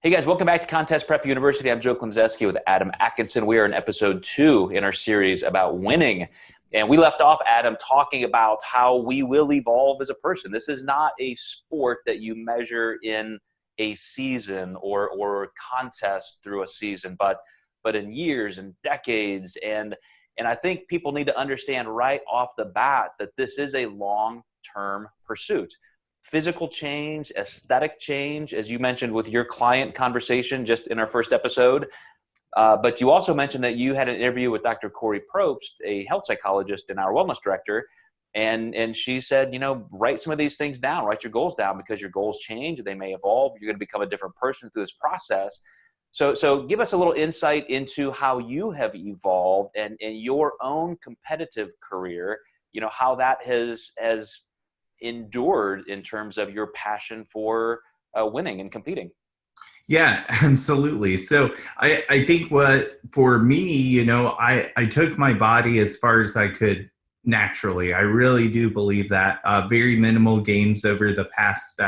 Hey guys, welcome back to Contest Prep University. I'm Joe Klemczewski with Adam Atkinson. We are in episode 2 in our series about winning. And we left off, Adam, talking about how we will evolve as a person. This is not a sport that you measure in a season or contest through a season, but in years and decades. And I think people need to understand right off the bat that this is a long-term pursuit. Physical change, aesthetic change, as you mentioned with your client conversation just in our first episode. But you also mentioned that you had an interview with Dr. Corey Probst, a health psychologist and our wellness director. And she said, you know, write some of these things down, write your goals down because your goals change, they may evolve. You're going to become a different person through this process. So give us a little insight into how you have evolved and in your own competitive career, you know, how that has endured in terms of your passion for winning and competing. Yeah, absolutely. So I think for me, you know, I took my body as far as I could naturally. I really do believe that very minimal gains over the past,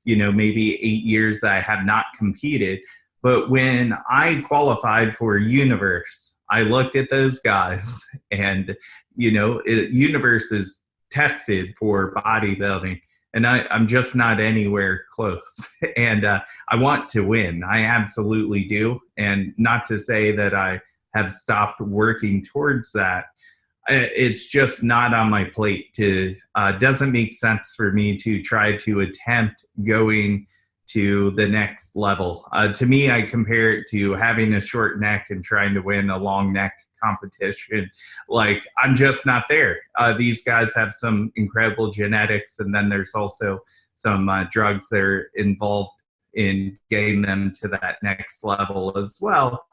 maybe 8 years that I have not competed. But when I qualified for Universe, I looked at those guys and, Universe is tested for bodybuilding, and I'm just not anywhere close. And I want to win. I absolutely do. And not to say that I have stopped working towards that. It's just not on my plate to, doesn't make sense for me to try to attempt going to the next level. To me, I compare it to having a short neck and trying to win a long neck competition. Like, I'm just not there. These guys have some incredible genetics, and then there's also some drugs that are involved in getting them to that next level as well.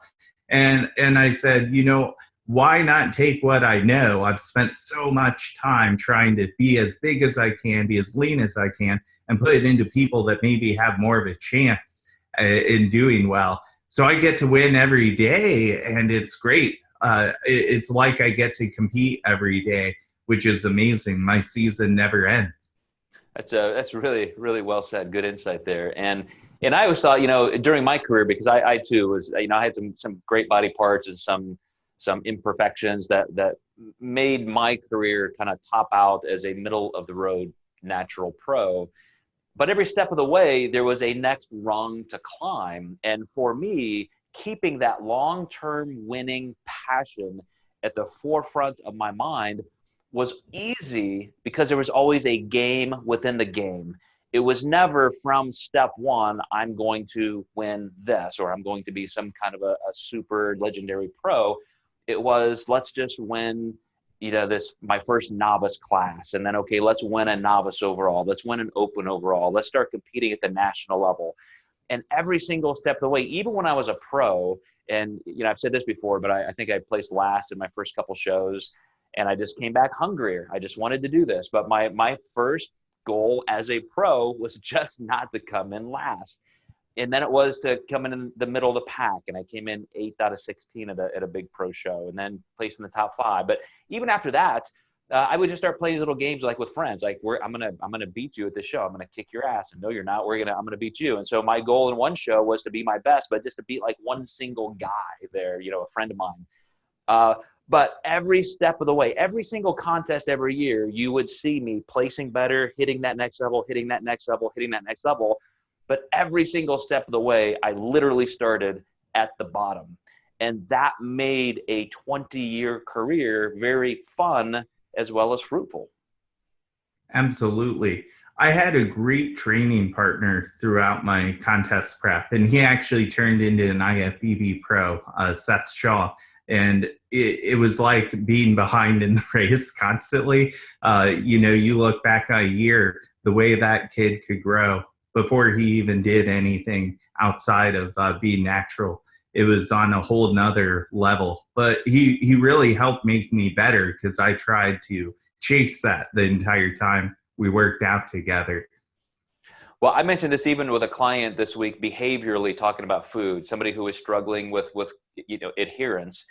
And I said, you know, why not take what I know? I've spent so much time trying to be as big as I can, be as lean as I can, and put it into people that maybe have more of a chance in doing well. So I get to win every day, and it's great. It's like I get to compete every day, which is amazing. My season never ends. That's really, really well said. Good insight there. And I always thought, you know, during my career, because I too was, you know, I had some great body parts and some imperfections that made my career kind of top out as a middle of the road natural pro. But every step of the way, there was a next rung to climb. And for me, keeping that long-term winning passion at the forefront of my mind was easy because there was always a game within the game. It was never from step one, I'm going to win this, or I'm going to be some kind of a super legendary pro. It was, let's just win, you know, my first novice class. And then, okay, let's win a novice overall. Let's win an open overall. Let's start competing at the national level. And every single step of the way, even when I was a pro, and, you know, I've said this before, but I think I placed last in my first couple shows, and I just came back hungrier. I just wanted to do this. But my first goal as a pro was just not to come in last. And then it was to come in the middle of the pack. And I came in 8th out of 16 at a big pro show, and then placed in the top 5. But even after that, I would just start playing little games like with friends, like I'm gonna beat you at this show. I'm gonna kick your ass, and no, you're not. I'm gonna beat you. And so my goal in one show was to be my best, but just to beat like one single guy there, you know, a friend of mine. But every step of the way, every single contest every year, you would see me placing better, hitting that next level, hitting that next level, hitting that next level. But every single step of the way, I literally started at the bottom. And that made a 20-year career very fun as well as fruitful. Absolutely. I had a great training partner throughout my contest prep, and he actually turned into an IFBB pro, Seth Shaw. And it was like being behind in the race constantly. You look back a year, the way that kid could grow before he even did anything outside of being natural. It was on a whole nother level. But he really helped make me better because I tried to chase that the entire time we worked out together. Well, I mentioned this even with a client this week, behaviorally talking about food, somebody who is struggling with adherence.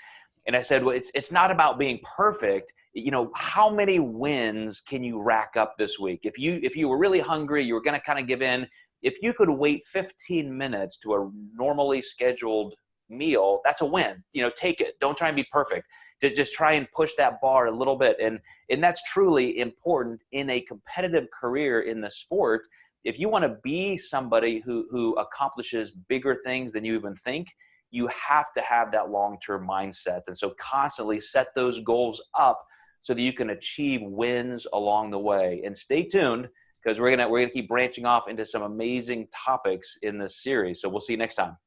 And I said, well, it's not about being perfect. You know, how many wins can you rack up this week? If you were really hungry, you were going to kind of give in, if you could wait 15 minutes to a normally scheduled meal, that's a win. You know, take it. Don't try and be perfect. Just try and push that bar a little bit. And that's truly important in a competitive career in the sport. If you want to be somebody who accomplishes bigger things than you even think, you have to have that long-term mindset. And so constantly set those goals up so that you can achieve wins along the way. And stay tuned, because we're gonna keep branching off into some amazing topics in this series. So we'll see you next time.